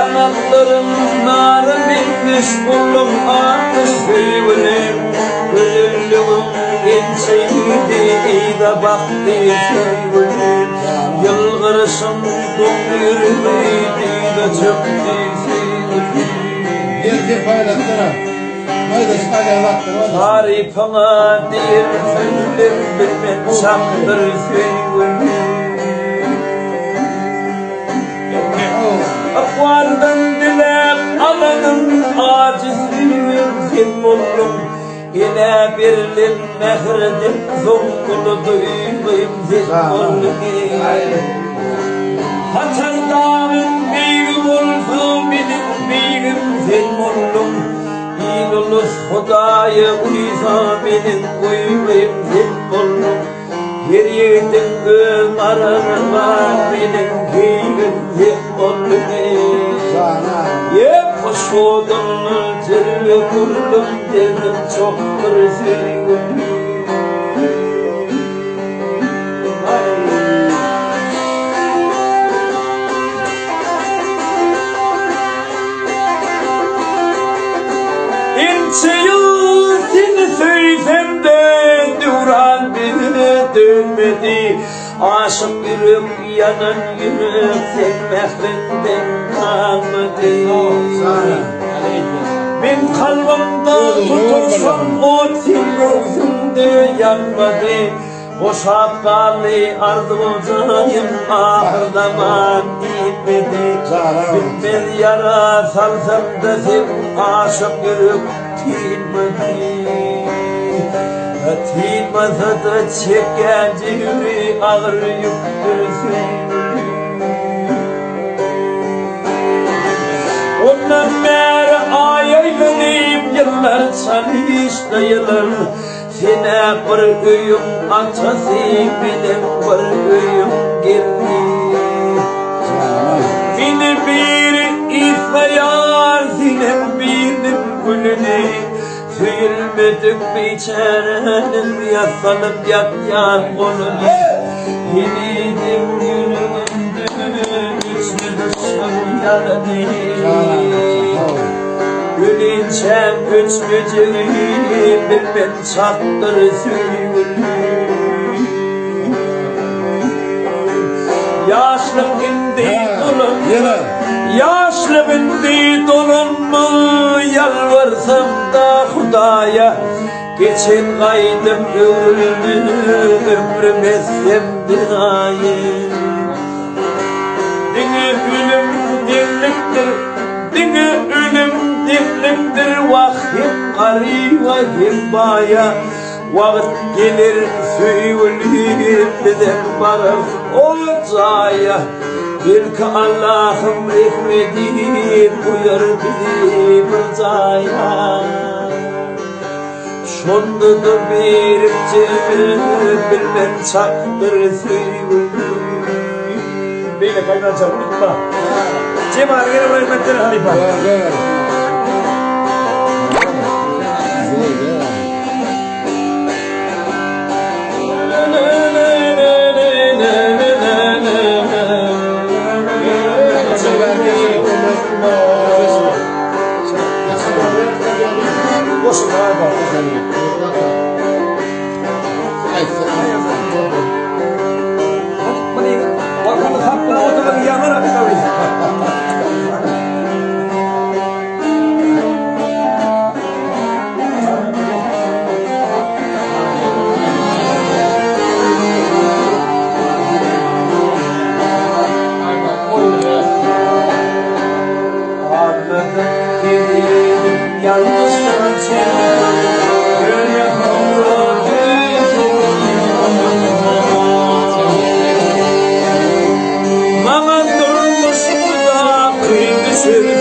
Yanaklarım narı bitmiş buldum artık sevgilim. Gönüllümün gençliğiydi iyi de baktı sevgilim. Yılgırışım dumuyurmuydu de çöktü sevgilim. Yerke paylaştıra. Maydaş ayarlattı. Tarifana değil sözüm bilmem çaktır sevgilim. Akvardan dilep alanın acizliğim kim oldum. Yine birinin mehredip zonkulu duymayım zil oldum. Haçardağın beyim oldu benim beyim zil oldum. İlulus Huda'yı uysa benim uymayım zil oldum. Yer yedim ömarım var benim keyfim zil oldum. Ye koşudum zirve kurdum dedim çoktur sevgilim. İnce yıl seni söylesem de duran beni dönmedi. Aşık yürüp yanan yürüp sevmekten kalmadı. Ben kalbimde tutursam o gözümde yanmadı. Boşap kalı ardımcayım ağırdaman gitmedi. Bitmez yara salsam da sen aşık yürüp tinmedi. Tinmasa da çekence yürü ağır yüktür ondan beri ay aylanayım yıllar çalıştayılır. Sene bir uyum açası benim bir uyum geldi. Beni bir ismayar sinem benim gülünü. Söylemedik biçarenin yasalıp yatyan kolunu. Yenidim günümün dünü içli dışım yalanı. Gülünçem güçlücüğüm bilmem çaktır sevgilim. Yaşlı indi dolun, yaşlı bindi dolun mu? Yalvarsam da Hudaya geçin kaydım ömrüm etsem bir ayım. Dini ölüm dirliktir, dini ölüm dirliktir. Vakit kari vahim baya, vakit gelir söylerim dedem varım olcaya. Belki Allah'ım rahmeti buyur bizi bırcaya. Şondadır bir cemil bilmem çaktır sevgilim. Böyle kaynanacak unutma. Cemal gene buraya hizmetleri halifa. Boşun halifa. Bakalım hakkına oturduğun yanına bir kavri. Mama durmuş burada kıydı sürü.